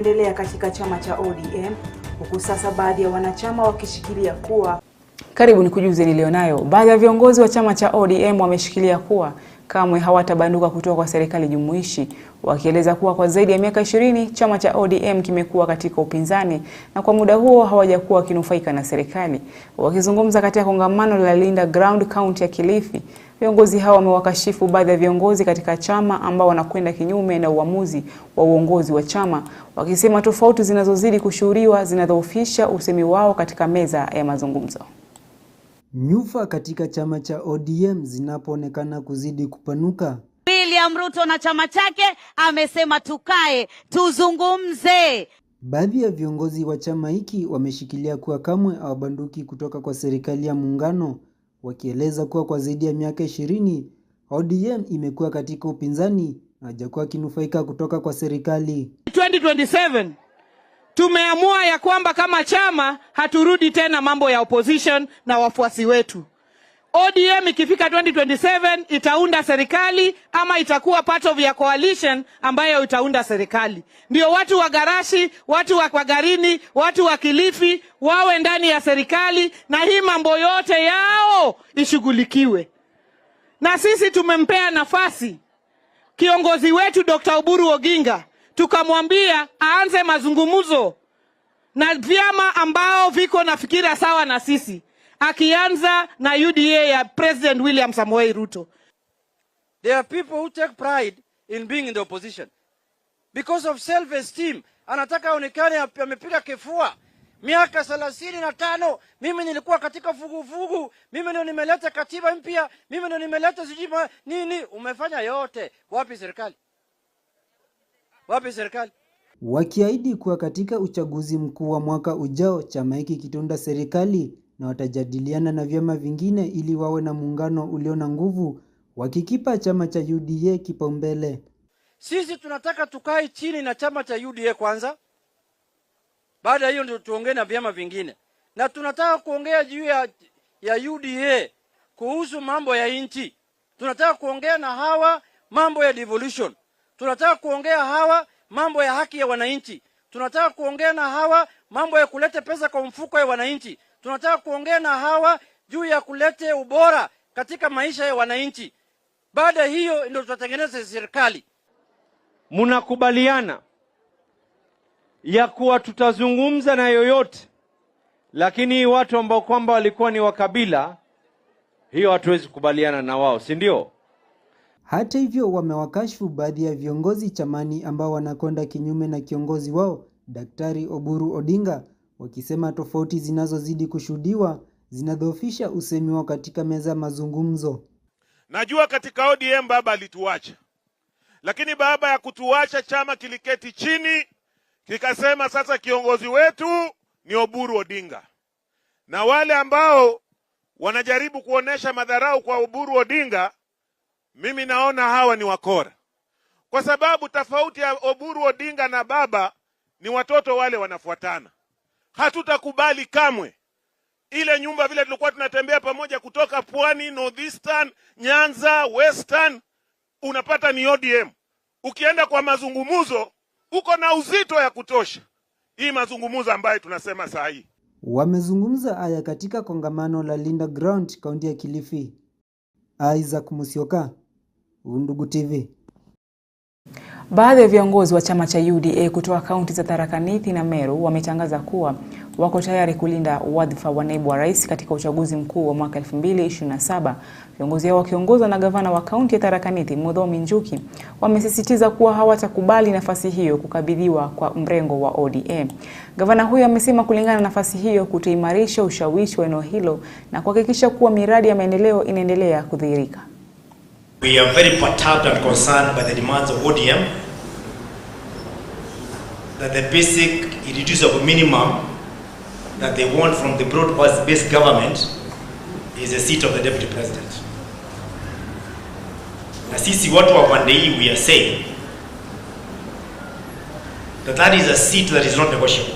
Endelea katika chama cha ODM, huku sasa baadhi ya wanachama wakishikilia kuwa. Karibu nikujuze nilionayo. Baadhi ya viongozi wa chama cha ODM wameshikilia kuwa kamwe hawatabanduka kutoka kwa serikali jumuishi, wakieleza kuwa kwa zaidi ya miaka 20 chama cha ODM kimekuwa katika upinzani na kwa muda huo hawajakuwa wakinufaika na serikali. Wakizungumza katika kongamano la Linda Ground County ya Kilifi, viongozi hao wamewakashifu baadhi ya viongozi katika chama ambao wanakwenda kinyume na uamuzi wa uongozi wa chama, wakisema tofauti zinazozidi kushuhudiwa zinadhoofisha usemi wao katika meza ya mazungumzo. Nyufa katika chama cha ODM zinapoonekana kuzidi kupanuka. William Ruto na chama chake amesema tukae tuzungumze. Baadhi ya viongozi wa chama hiki wameshikilia kuwa kamwe hawabanduki kutoka kwa serikali ya muungano, wakieleza kuwa kwa zaidi ya miaka 20 ODM imekuwa katika upinzani na hajakuwa kinufaika kutoka kwa serikali. 2027 tumeamua ya kwamba kama chama haturudi tena mambo ya opposition na wafuasi wetu. ODM ikifika 2027 itaunda serikali ama itakuwa part of ya coalition ambayo itaunda serikali. Ndio watu wa Garashi, watu wa Kwagarini, watu wa Kilifi wawe ndani ya serikali na hii mambo yote yao ishughulikiwe. Na sisi tumempea nafasi kiongozi wetu Dr. Oburu Oginga, tukamwambia aanze mazungumzo na vyama ambao viko na fikira sawa na sisi, akianza na UDA ya President William Samoei Ruto. There are people who take pride in being in the opposition because of self-esteem. Anataka aonekane amepiga kifua. Miaka 35 mimi nilikuwa katika vuguvugu, mimi ndio nimeleta katiba mpya, mimi ndio nimeleta sijima nini. Umefanya yote, wapi serikali? Wapi serikali? Wakiahidi kuwa katika uchaguzi mkuu wa mwaka ujao chama hiki kitaunda serikali na watajadiliana na vyama vingine ili wawe na muungano ulio na nguvu, wakikipa chama cha UDA kipaumbele. Sisi tunataka tukae chini na chama cha UDA kwanza. Baada ya hiyo ndio tuongee na vyama vingine. Na tunataka kuongea juu ya UDA kuhusu mambo ya nchi. Tunataka kuongea na hawa mambo ya devolution. Tunataka kuongea hawa mambo ya haki ya wananchi. Tunataka kuongea na hawa mambo ya kuleta pesa kwa mfuko ya wananchi. Tunataka kuongea na hawa juu ya kuleta ubora katika maisha ya wananchi. Baada hiyo ndio tutatengeneza serikali. Mnakubaliana ya kuwa tutazungumza na yoyote, lakini watu ambao kwamba walikuwa ni wa kabila hiyo hatuwezi kubaliana na wao, si ndio? Hata hivyo wamewakashifu baadhi ya viongozi chamani ambao wanakwenda kinyume na kiongozi wao Daktari Oburu Odinga, wakisema tofauti zinazozidi kushuhudiwa zinadhoofisha usemi wao katika meza mazungumzo. Najua katika ODM baba alituacha, lakini baba ya kutuacha chama kiliketi chini kikasema sasa kiongozi wetu ni Oburu Odinga, na wale ambao wanajaribu kuonesha madharau kwa Oburu Odinga, mimi naona hawa ni wakora, kwa sababu tofauti ya Oburu Odinga na baba ni watoto wale wanafuatana. Hatutakubali kamwe ile nyumba vile tulikuwa tunatembea pamoja kutoka Pwani, Northeastern, Nyanza, Western, unapata ni ODM. Ukienda kwa mazungumuzo uko na uzito ya kutosha. Hii mazungumuzo ambayo tunasema saa hii. Wamezungumza haya katika kongamano la Linda Ground kaunti ya Kilifi. Isaac Musyoka, Undugu TV. Baadhi ya viongozi wa chama cha UDA kutoka kaunti za Tharaka Nithi na Meru wametangaza kuwa wako tayari kulinda wadhifa wa naibu wa rais katika uchaguzi mkuu wa mwaka 2027. Viongozi hao wakiongozwa na gavana wa kaunti ya Tharaka Nithi Muthomi Njuki wamesisitiza kuwa hawatakubali nafasi hiyo kukabidhiwa kwa mrengo wa ODM. Gavana huyo amesema kulingana na nafasi hiyo kutaimarisha ushawishi wa eneo hilo na kuhakikisha kuwa miradi ya maendeleo inaendelea kudhihirika. We are very perturbed and concerned by the demands of ODM that the basic irreducible minimum that they want from the broad-based government is a seat of the deputy president. Na sisi watu wa pande hii we are saying that is a seat that is not negotiable.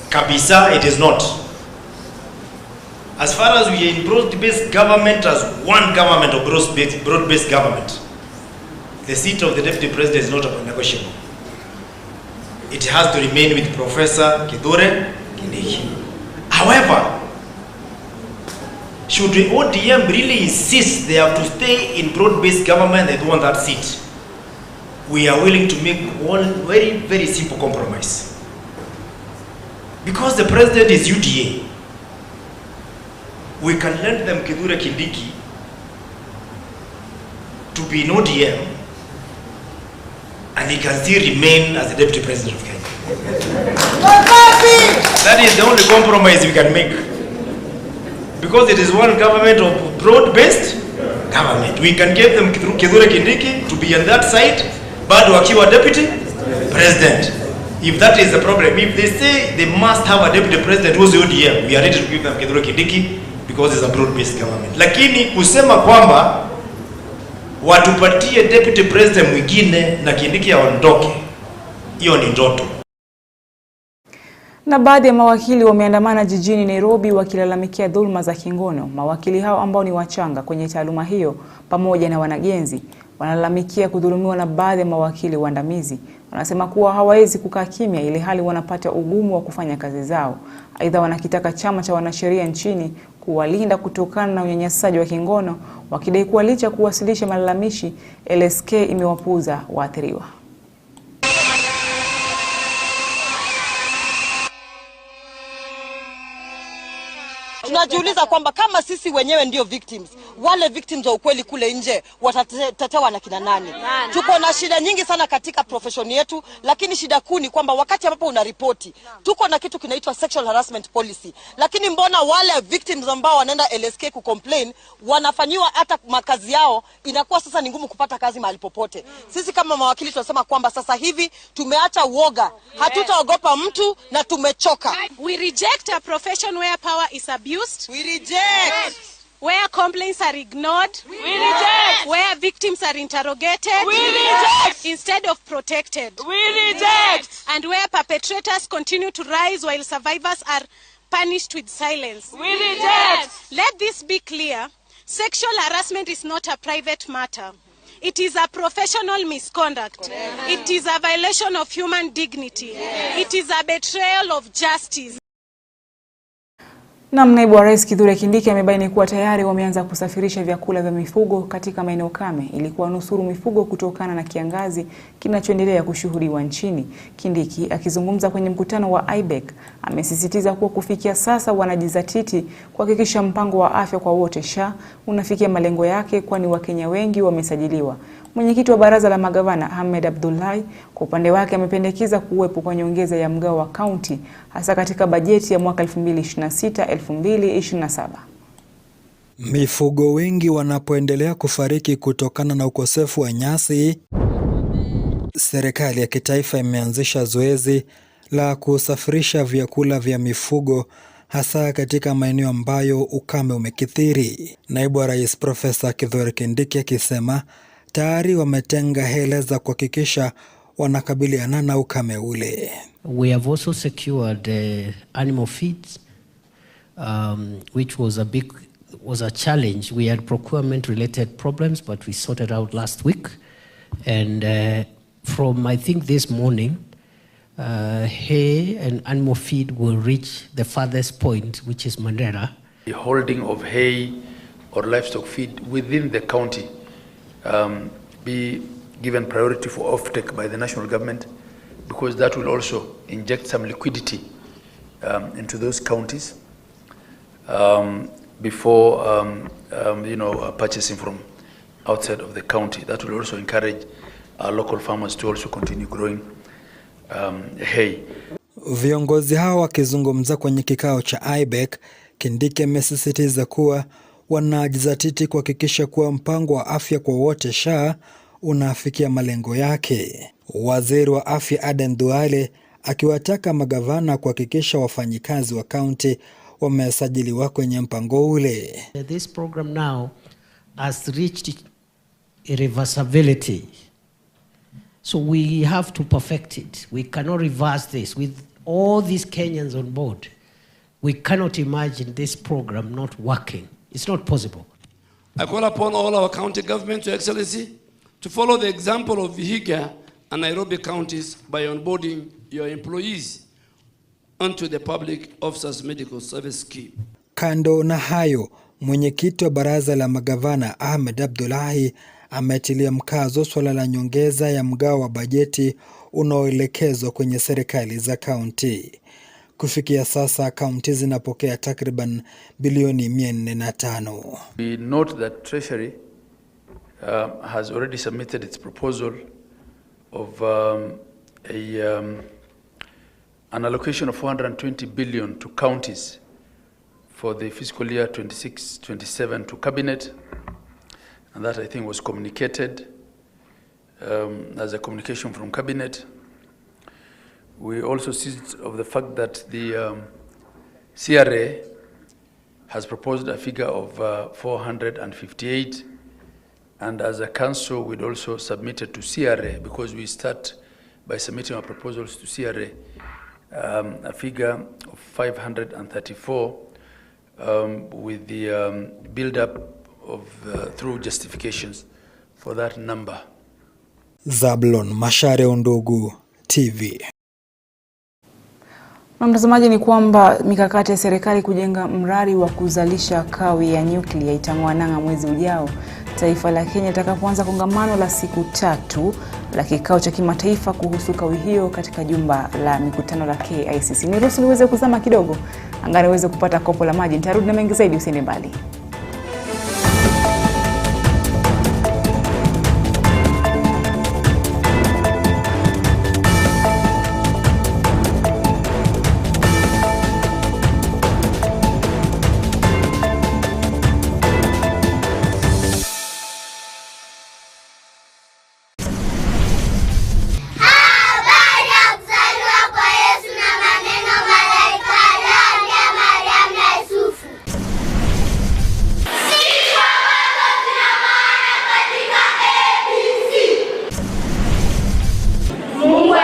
Kabisa, it is not. As far as we are in broad-based government as one government or broad-based government, the seat of the deputy president is not negotiable. it has to remain with Professor Kithure Kindiki. However, should the ODM really insist they have to stay in broad-based government, they don't want that seat, we are willing to make one very, very simple compromise. Because the president is UDA, we can lend them Kithure Kindiki to be in ODM, and he can still remain as the deputy president of Kenya. That is the only compromise we can make. Because it is one government of broad-based government. We can give them Kithure Kindiki to be on that side, but wakiwa deputy president. If that is the problem, if they say they must have a deputy president who's ODM, we are ready to give them Kithure Kindiki because it's a broad-based government. Lakini kusema kwamba watupatie deputy president mwingine na Kindiki aondoke, hiyo ni ndoto. Na baadhi ya mawakili wameandamana jijini Nairobi wakilalamikia dhulma za kingono. Mawakili hao ambao ni wachanga kwenye taaluma hiyo pamoja na wanagenzi wanalalamikia kudhulumiwa na baadhi ya mawakili waandamizi. Wanasema kuwa hawawezi kukaa kimya ili hali wanapata ugumu wa kufanya kazi zao. Aidha, wanakitaka chama cha wanasheria nchini kuwalinda kutokana na unyanyasaji wa kingono, wakidai kuwa licha kuwasilisha malalamishi, LSK imewapuuza waathiriwa. Tunajiuliza kwamba kama sisi wenyewe ndio victims, wale victims wa ukweli kule nje watatetewa na kina nani? Tuko na shida nyingi sana katika profession yetu, lakini shida kuu ni kwamba wakati ambapo unaripoti, tuko na kitu kinaitwa sexual harassment policy. Lakini mbona wale victims ambao wanaenda LSK kucomplain wanafanyiwa hata makazi yao inakuwa sasa ni ngumu kupata kazi mahali popote? Sisi kama mawakili tunasema kwamba sasa hivi tumeacha uoga, hatutaogopa mtu na tumechoka. We reject a profession where power is abused. We reject. Where complaints are ignored. We reject. Where victims are interrogated. We reject. Instead of protected. We reject. And where perpetrators continue to rise while survivors are punished with silence. We reject. Let this be clear. Sexual harassment is not a private matter. It is a professional misconduct. It is a violation of human dignity. It is a betrayal of justice. Na naibu wa rais Kithure Kindiki amebaini kuwa tayari wameanza kusafirisha vyakula vya mifugo katika maeneo kame ili kuwanusuru mifugo kutokana na kiangazi kinachoendelea kushuhudiwa nchini. Kindiki akizungumza kwenye mkutano wa IBEC amesisitiza kuwa kufikia sasa wanajizatiti kuhakikisha mpango wa afya kwa wote SHA unafikia malengo yake, kwani Wakenya wengi wamesajiliwa. Mwenyekiti wa baraza la magavana Ahmed Abdullahi kwa upande wake amependekeza kuwepo kwa nyongeza ya mgao wa kaunti hasa katika bajeti ya mwaka 2026-2027. Mifugo wengi wanapoendelea kufariki kutokana na ukosefu wa nyasi, serikali ya kitaifa imeanzisha zoezi la kusafirisha vyakula vya mifugo hasa katika maeneo ambayo ukame umekithiri. Naibu wa rais Profesa Kithure Kindiki akisema tayari wametenga hela za kuhakikisha wanakabiliana na ukame ule. We have also secured animal feeds, which was a challenge. We had procurement related problems, but we sorted out last week. And from I think this morning, hay and animal feed will reach the farthest point, which is Mandera. The holding of hay or livestock feed within the county be given priority for offtake by the national government, because that will also inject some liquidity into those counties before purchasing from outside of the county. That will also encourage our local farmers to also continue growing hay. Viongozi hao wakizungumza kwenye kikao cha IBEC, Kindiki amesisitiza kuwa wanajizatiti kuhakikisha kuwa mpango wa afya kwa wote SHA unafikia malengo yake. Waziri wa afya Aden Duale akiwataka magavana kuhakikisha wafanyikazi wa kaunti wamesajiliwa kwenye mpango ule. This program now has reached irreversibility. So we have to perfect it. We cannot reverse this. With all these Kenyans on board, we cannot imagine this program not working. It's not possible. I call upon all our county governments, Your Excellency, to follow the example of Vihiga and Nairobi counties by onboarding your employees onto the Public Officers Medical Service Scheme. Kando na hayo, mwenyekiti wa baraza la magavana Ahmed Abdullahi ametilia mkazo swala la nyongeza ya mgao wa bajeti unaoelekezwa kwenye serikali za kaunti. Kufikia sasa kaunti zinapokea takriban bilioni 405. We note that Treasury has already submitted its proposal of an allocation of 420 billion to counties for the fiscal year 26-27 to Cabinet, and that I think was communicated as a communication from Cabinet. We also seized of the fact that the CRA has proposed a figure of 458, and as a council we'd also submitted to CRA, because we start by submitting our proposals to CRA, a figure of 534 with the build-up of through justifications for that number. Zablon Macharia, Undugu TV. Na mtazamaji, ni kwamba mikakati ya serikali kujenga mradi wa kuzalisha kawi ya nyuklia itang'oa nanga mwezi ujao, taifa la Kenya litakapoanza kongamano la siku 3 la kikao cha kimataifa kuhusu kawi hiyo katika jumba la mikutano la KICC. Niruhusu niweze kuzama kidogo, angani uweze kupata kopo la maji. Nitarudi na mengi zaidi, usiende mbali.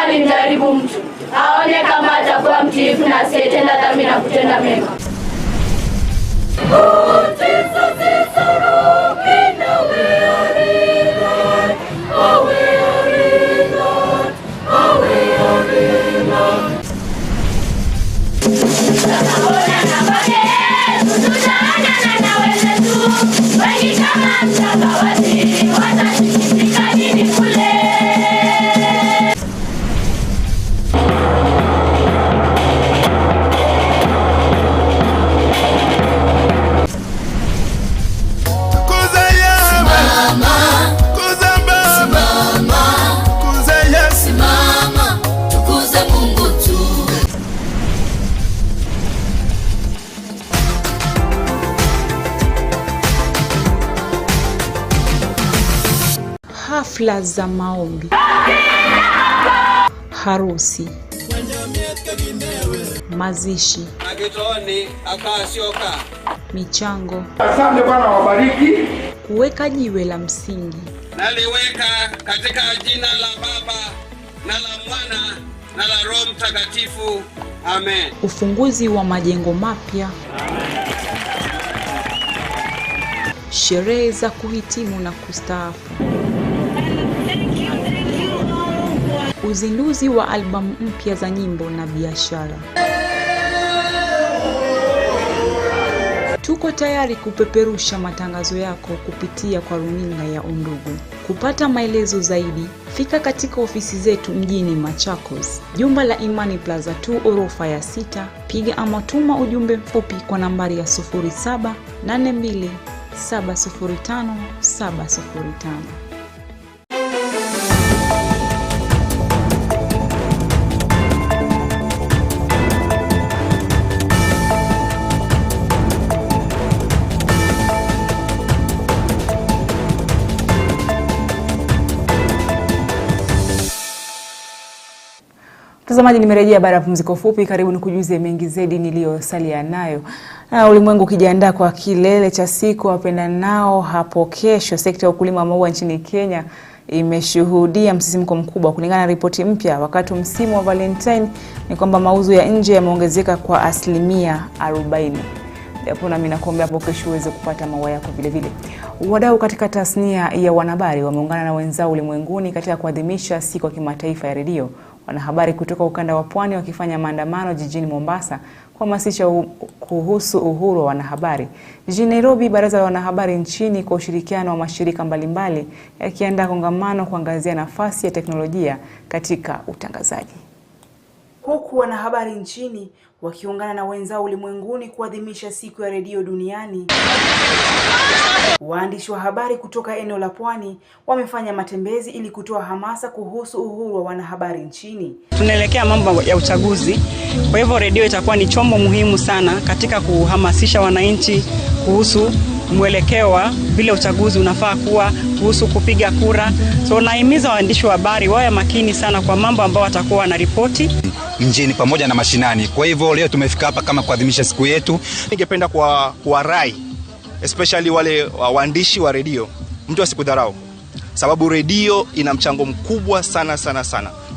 Alimjaribu mtu aone kama atakuwa mtiifu na asiyetenda dhambi na kutenda mema. Hafla za maombi, harusi, mazishi, michango, asante Bwana wabariki, kuweka jiwe la msingi. Naliweka katika jina la Baba na la Mwana na la Roho Mtakatifu. Amen. Ufunguzi wa majengo mapya. Sherehe za kuhitimu na kustaafu. Uzinduzi wa albamu mpya za nyimbo na biashara. Tuko tayari kupeperusha matangazo yako kupitia kwa runinga ya Undugu. Kupata maelezo zaidi, fika katika ofisi zetu mjini Machakos, jumba la Imani Plaza 2 orofa ya 6. Piga ama tuma ujumbe mfupi kwa nambari ya 0782 705 705. Mtazamaji, nimerejea baada ya pumziko fupi. Karibu nikujuze mengi zaidi niliyosalia nayo. Ulimwengu ukijiandaa kwa kilele cha siku wapendanao hapo kesho, sekta ya ukulima wa maua nchini Kenya imeshuhudia msisimko mkubwa. Kulingana na ripoti mpya, wakati msimu wa Valentine ni kwamba mauzo ya nje yameongezeka kwa 40%. japo nami nakuombea hapo kesho uweze kupata maua yako vile vile. Wadau katika tasnia ya wanahabari wameungana na wenzao ulimwenguni katika kuadhimisha siku ya kimataifa ya redio. Wanahabari kutoka ukanda wa Pwani wakifanya maandamano jijini Mombasa kuhamasisha kuhusu uhuru wa wanahabari. Jijini Nairobi, baraza la wanahabari nchini kwa ushirikiano wa mashirika mbalimbali yakiandaa kongamano kuangazia nafasi ya teknolojia katika utangazaji. Huku wanahabari nchini wakiungana na wenzao ulimwenguni kuadhimisha siku ya redio duniani, waandishi wa habari kutoka eneo la Pwani wamefanya matembezi ili kutoa hamasa kuhusu uhuru wa wanahabari nchini. Tunaelekea mambo ya uchaguzi, kwa hivyo redio itakuwa ni chombo muhimu sana katika kuhamasisha wananchi kuhusu mwelekeo wa vile uchaguzi unafaa kuwa, kuhusu kupiga kura. So naimiza waandishi wa habari wawe makini sana kwa mambo ambayo watakuwa wanaripoti mjini pamoja na mashinani. Kwa hivyo leo tumefika hapa kama kuadhimisha siku yetu. Ningependa kuwarai especially wale waandishi wa redio, mtu asikudharau, sababu redio ina mchango mkubwa sana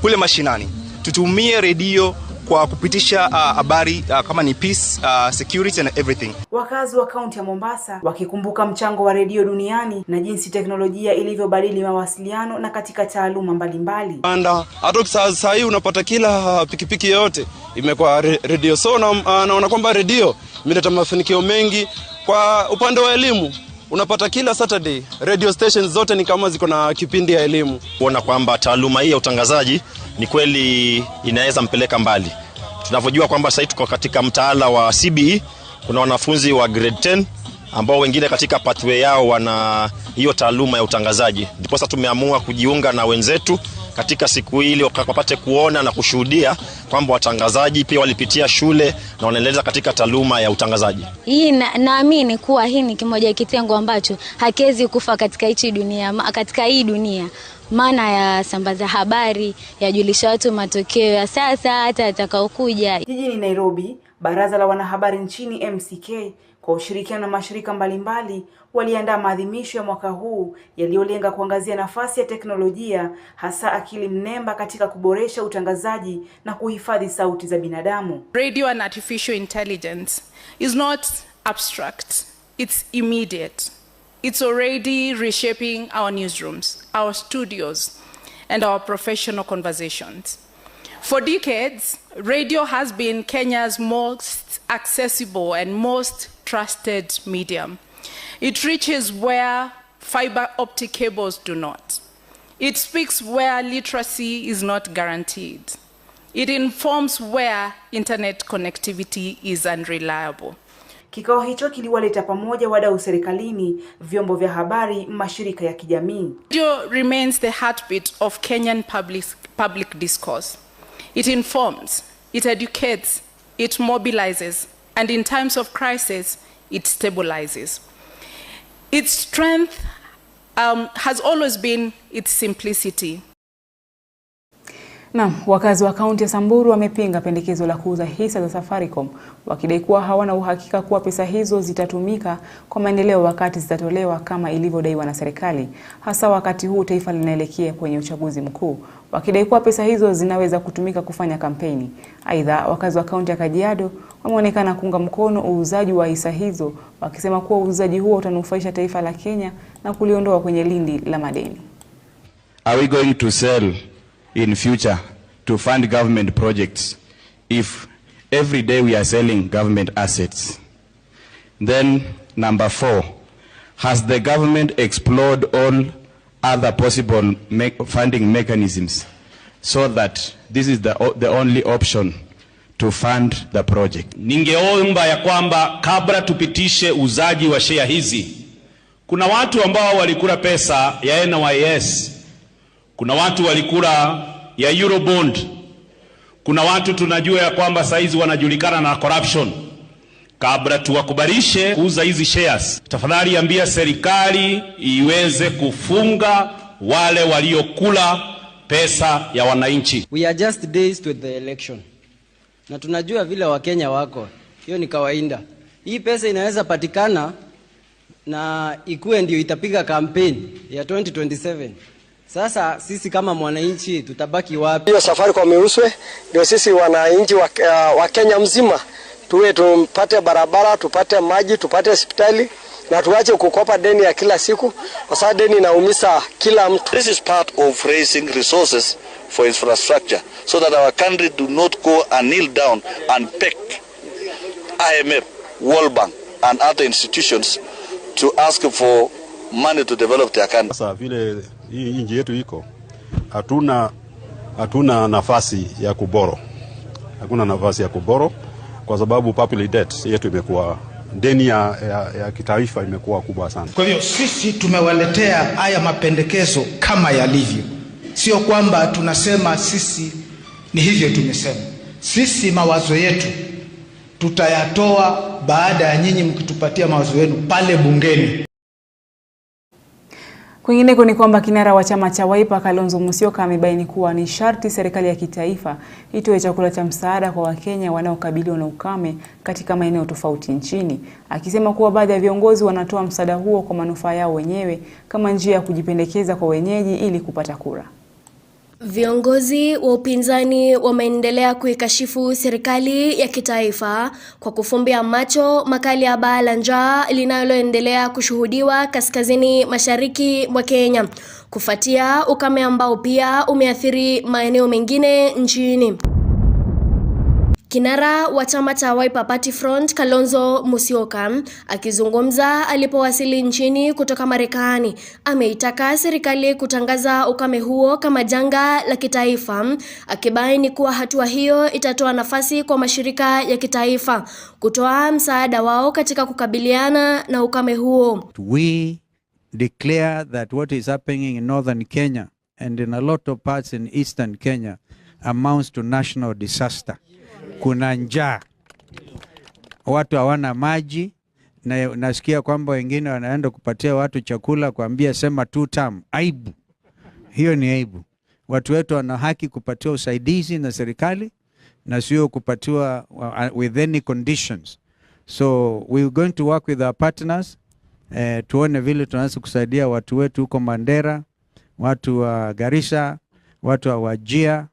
kule mashinani. Tutumie redio kwa kupitisha habari kama ni peace, security and everything. Wakazi wa kaunti ya Mombasa wakikumbuka mchango wa redio duniani na jinsi teknolojia ilivyobadili mawasiliano na katika taaluma mbalimbali. Hata sasa hii unapata kila pikipiki yote imekuwa redio. So naona kwamba redio imeleta mafanikio mengi kwa upande wa elimu. Unapata kila Saturday radio stations zote ni kama ziko na kipindi ya elimu. Kuona kwamba taaluma hii ya utangazaji ni kweli inaweza mpeleka mbali. Tunavyojua kwamba sasa tuko katika mtaala wa CBE, kuna wanafunzi wa grade 10 ambao wengine katika pathway yao wana hiyo taaluma ya utangazaji. Ndipo sasa tumeamua kujiunga na wenzetu katika siku hili wakapate kuona na kushuhudia kwamba watangazaji pia walipitia shule na wanaendeleza katika taaluma ya utangazaji. Hii naamini kuwa hii ni kimoja kitengo ambacho hakiwezi kufa katika hii dunia. Maana ya sambaza habari, yajulisha watu matokeo ya sasa hata yatakayokuja. Jijini Nairobi, baraza la wanahabari nchini MCK kwa ushirikiano na mashirika mbalimbali waliandaa maadhimisho ya mwaka huu yaliyolenga kuangazia nafasi ya teknolojia, hasa akili mnemba katika kuboresha utangazaji na kuhifadhi sauti za binadamu. Radio and artificial intelligence is not abstract, it's immediate. It's already reshaping our newsrooms, our studios, and our professional conversations. For decades, radio has been Kenya's most accessible and most trusted medium. It reaches where fiber optic cables do not. It speaks where literacy is not guaranteed. It informs where internet connectivity is unreliable. Kikao hicho kiliwaleta pamoja wadau serikalini, vyombo vya habari, mashirika ya kijamii. Radio remains the heartbeat of Kenyan public discourse. It informs, it educates, it mobilizes, and in times of crisis, it stabilizes. Its strength has always been its simplicity. Na wakazi wa kaunti ya Samburu wamepinga pendekezo la kuuza hisa za Safaricom, wakidai kuwa hawana uhakika kuwa pesa hizo zitatumika kwa maendeleo wakati zitatolewa kama ilivyodaiwa na serikali, hasa wakati huu taifa linaelekea kwenye uchaguzi mkuu, wakidai kuwa pesa hizo zinaweza kutumika kufanya kampeni. Aidha, wakazi wa kaunti ya Kajiado wameonekana kuunga mkono uuzaji wa hisa hizo, wakisema kuwa uuzaji huo utanufaisha taifa la Kenya na kuliondoa kwenye lindi la madeni. Are we going to sell in future to fund government projects if every day we are selling government assets? Then number 4, has the government explored all other possible funding mechanisms so that this is the only option to fund the project? Ningeomba ya kwamba kabla tupitishe uzaji wa share hizi, kuna watu ambao walikula pesa ya NYS, kuna watu walikula ya Eurobond, kuna watu tunajua ya kwamba saizi wanajulikana na corruption. Kabla tuwakubalishe kuuza hizi shares, tafadhali ambia serikali iweze kufunga wale waliokula pesa ya wananchi. We are just days to the election. Na tunajua vile Wakenya wako. Hiyo ni kawaida. Hii pesa inaweza patikana na ikuwe ndio itapiga campaign ya 2027. Sasa sisi kama mwananchi tutabaki wapi? Hiyo Safaricom iuswe ndio sisi wananchi wa Kenya mzima tuwe tupate barabara, tupate maji, tupate hospitali na tuache kukopa deni ya kila siku kwa sababu deni inaumiza kila mtu. This is part of raising resources for infrastructure so that our country do not go and kneel down and beg IMF, World Bank and other institutions to ask for money to develop their country. Sasa vile hii nchi yetu iko, hatuna nafasi ya kuboro. Hakuna nafasi ya kuboro kwa sababu public debt yetu imekuwa, deni ya kitaifa imekuwa kubwa sana. Kwa hivyo sisi tumewaletea haya mapendekezo kama yalivyo. Sio kwamba tunasema sisi ni hivyo tumesema. Sisi mawazo yetu tutayatoa baada ya nyinyi mkitupatia mawazo yenu pale bungeni. Kwingineko ni kwamba kinara wa chama cha Wiper Kalonzo Musyoka amebaini kuwa ni sharti serikali ya kitaifa itoe chakula cha msaada kwa Wakenya wanaokabiliwa na ukame katika maeneo tofauti nchini, akisema kuwa baadhi ya viongozi wanatoa msaada huo kwa manufaa yao wenyewe kama njia ya kujipendekeza kwa wenyeji ili kupata kura. Viongozi wa upinzani wameendelea kuikashifu serikali ya kitaifa kwa kufumbia macho makali ya baa la njaa linaloendelea kushuhudiwa kaskazini mashariki mwa Kenya kufuatia ukame ambao pia umeathiri maeneo mengine nchini. Kinara wa chama cha Wiper Party Front Kalonzo Musyoka akizungumza alipowasili nchini kutoka Marekani ameitaka serikali kutangaza ukame huo kama janga la kitaifa, akibaini kuwa hatua hiyo itatoa nafasi kwa mashirika ya kitaifa kutoa msaada wao katika kukabiliana na ukame huo. We declare that what is happening in northern Kenya and in a lot of parts in eastern Kenya amounts to national disaster. Kuna njaa, watu hawana maji, na nasikia kwamba wengine wanaenda kupatia watu chakula kuambia sema 2 term. Aibu. Hiyo ni aibu. Watu wetu wana haki kupatiwa usaidizi na serikali na sio kupatiwa with any conditions. So we're going to work with our partners tuone vile tunaweza kusaidia watu wetu huko Mandera, watu wa Garissa, watu wa Wajir,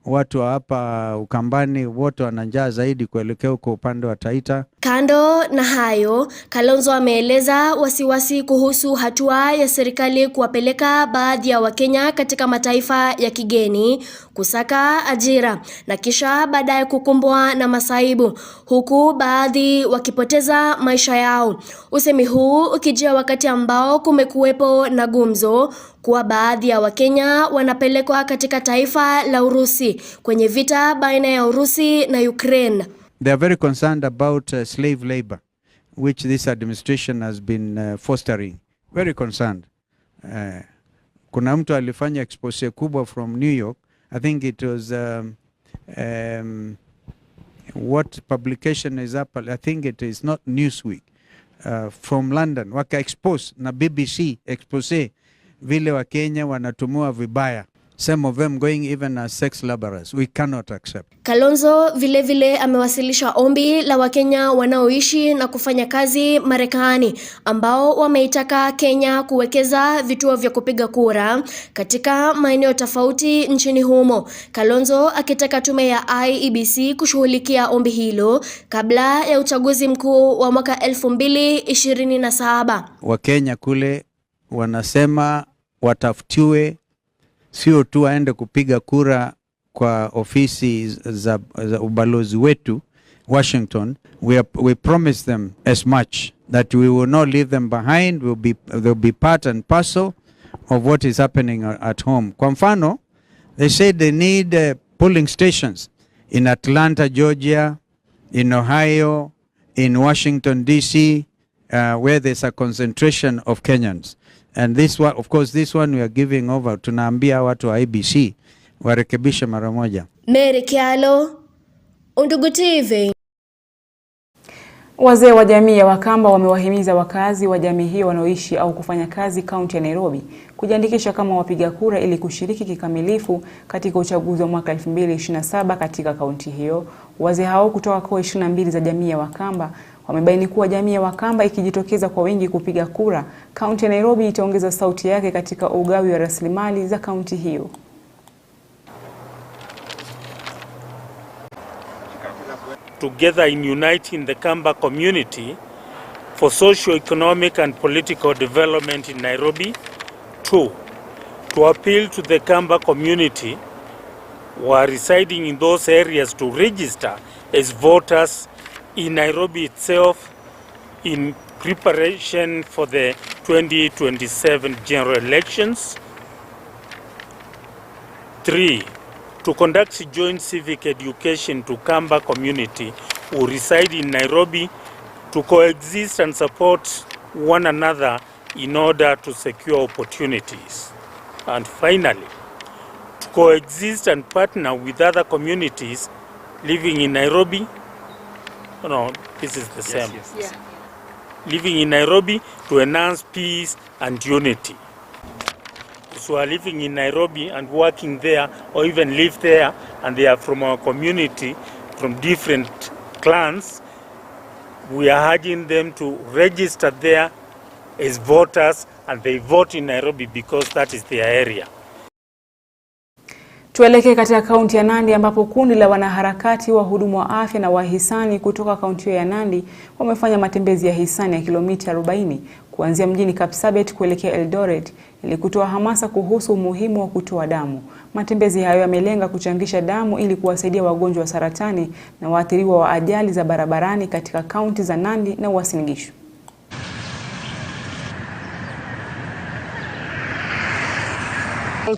watu wa hapa Ukambani, wote wana njaa zaidi kuelekea huko upande wa Taita. Kando na hayo, Kalonzo ameeleza wasiwasi kuhusu hatua ya serikali kuwapeleka baadhi ya Wakenya katika mataifa ya kigeni kusaka ajira na kisha baadaye kukumbwa na masaibu, huku baadhi wakipoteza maisha yao. Usemi huu ukijia wakati ambao kumekuwepo na gumzo kuwa baadhi ya Wakenya wanapelekwa katika taifa la Urusi kwenye vita baina ya Urusi na Ukraine. They are very concerned about slave labor, which this administration has been fostering. Very concerned. Kuna mtu alifanya expose kubwa from New York. I think it was what publication is up? I think it is not Newsweek. From London. Waka expose na BBC expose vile wa Kenya wanatumua vibaya. Some of them going even as sex laborers. We cannot accept. Kalonzo vile amewasilisha ombi la Wakenya wanaoishi na kufanya kazi Marekani ambao wameitaka Kenya kuwekeza vituo vya kupiga kura katika maeneo tofauti nchini humo. Kalonzo akitaka tume ya IEBC kushughulikia ombi hilo kabla ya uchaguzi mkuu wa mwaka 2027. Wakenya kule wanasema watafutiwe sio tu aende kupiga kura kwa ofisi za ubalozi wetu Washington. We promise them as much that we will not leave them behind. They'll be part and parcel of what is happening at home. Kwa mfano, they said they need polling stations in Atlanta, Georgia, in Ohio, in Washington, D.C., where there's a concentration of Kenyans. And this one, of course, this one we are giving over. Tunaambia watu wa IBC warekebisha mara moja. Mary Kialo, Undugu TV. Wazee wa jamii ya Wakamba wamewahimiza wakazi wa jamii hiyo wanaoishi au kufanya kazi kaunti ya Nairobi kujiandikisha kama wapiga kura ili kushiriki kikamilifu katika uchaguzi wa mwaka 2027 katika kaunti hiyo. Wazee hao kutoka koo 22 za jamii ya Wakamba wamebaini kuwa jamii ya Wakamba ikijitokeza kwa wingi kupiga kura, kaunti ya Nairobi itaongeza sauti yake katika ugawi wa rasilimali za kaunti hiyo. together in uniting the Kamba community for socio-economic and political development in Nairobi. 2, to appeal to the Kamba community who are residing in those areas to register as voters in Nairobi itself in preparation for the 2027 general elections. 3, to conduct joint civic education to Kamba community who reside in Nairobi to coexist and support one another in order to secure opportunities. And finally, to coexist and partner with other communities living in Nairobi. No, this is the same. Yes. Yeah. Living in Nairobi to enhance peace and unity. So are living in Nairobi and working there or even live there and they are from our community, from different clans, we are urging them to register there as voters and they vote in Nairobi because that is their area. Tuelekee katika kaunti ya Nandi ambapo kundi la wanaharakati, wahudumu wa afya na wahisani kutoka kaunti ya Nandi wamefanya matembezi ya hisani ya kilomita 40 kuanzia mjini Kapsabet kuelekea Eldoret ili kutoa hamasa kuhusu umuhimu wa kutoa damu. Matembezi hayo yamelenga kuchangisha damu ili kuwasaidia wagonjwa wa saratani na waathiriwa wa ajali za barabarani katika kaunti za Nandi na Uasin Gishu.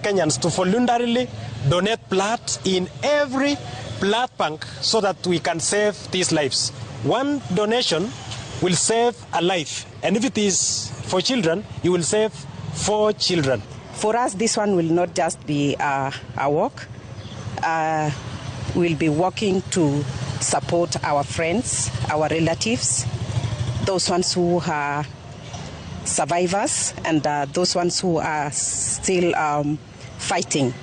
Kenyans to voluntarily donate blood in every blood bank so that we can save these lives. One donation will save a life, and if it is for children, you will save 4 children. For us, this one will not just be a walk. We'll be walking to support our friends, our relatives, those ones who are survivors, and those ones who are still fighting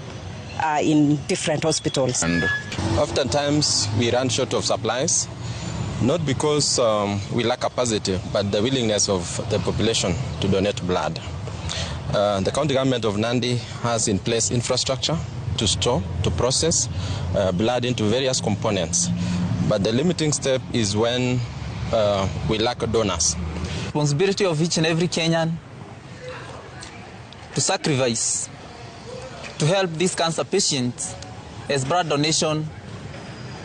in different hospitals. And oftentimes we run short of supplies, not because we lack capacity, but the willingness of the population to donate blood. The county government of Nandi has in place infrastructure to store, to process blood into various components. But the limiting step is when we lack donors. Responsibility of each and every Kenyan to sacrifice to help these cancer patients, as blood donation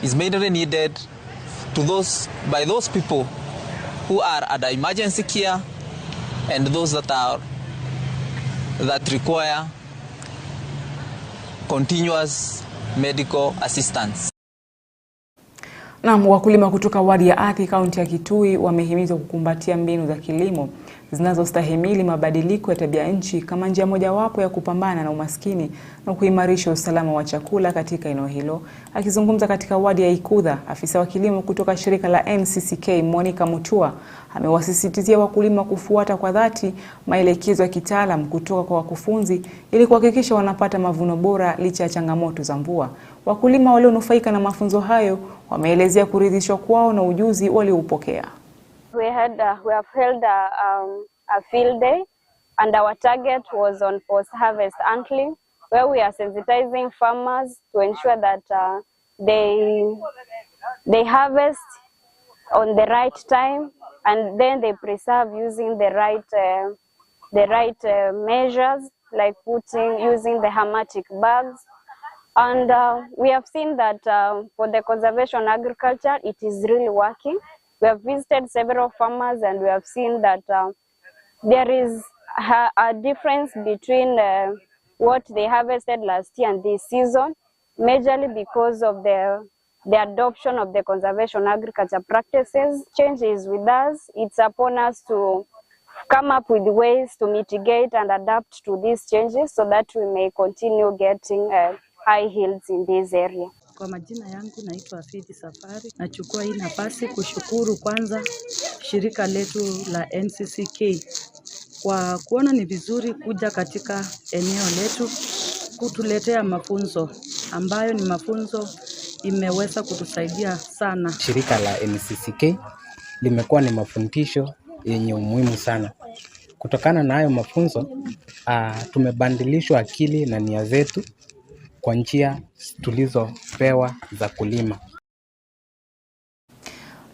is mainly needed to by those people who are under emergency care and those that require continuous medical assistance. Wakulima kutoka wadi ya Athi kaunti ya Kitui wamehimizwa kukumbatia mbinu za kilimo zinazostahimili mabadiliko ya tabia nchi kama njia mojawapo ya kupambana na umaskini na kuimarisha usalama wa chakula katika eneo hilo. Akizungumza katika wadi ya Ikudha, afisa wa kilimo kutoka shirika la NCCK Monica Mutua amewasisitizia wakulima kufuata kwa dhati maelekezo ya kitaalam kutoka kwa wakufunzi ili kuhakikisha wanapata mavuno bora licha ya changamoto za mvua. Wakulima walionufaika na mafunzo hayo wameelezea kuridhishwa kwao na ujuzi walioupokea. We have held a field day, and our target was on post-harvest antling, where we are sensitizing farmers to ensure that they harvest on the right time, and then they preserve using the right measures, like using the hermetic bags. And we have seen that for the conservation agriculture, it is really working. We have visited several farmers and we have seen that there is a difference between what they harvested last year and this season, majorly because of the adoption of the conservation agriculture practices. Change is with us. It's upon us to come up with ways to mitigate and adapt to these changes so that we may continue getting high yields in this area. Kwa majina yangu naitwa Fidi Safari. Nachukua hii nafasi kushukuru kwanza shirika letu la NCCK kwa kuona ni vizuri kuja katika eneo letu kutuletea mafunzo ambayo ni mafunzo imeweza kutusaidia sana. Shirika la NCCK limekuwa ni mafundisho yenye umuhimu sana. Kutokana na hayo mafunzo tumebadilishwa akili na nia zetu kwa njia tulizopewa za kulima.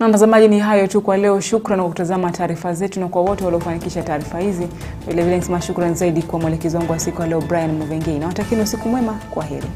Na mtazamaji, ni hayo tu kwa leo. Shukrani kwa kutazama taarifa zetu na kwa wote waliofanikisha taarifa hizi. Vile vile nasema shukrani zaidi kwa mwelekezo wangu wa siku ya leo Brian Muvengei. Na watakieni usiku mwema. Kwaheri.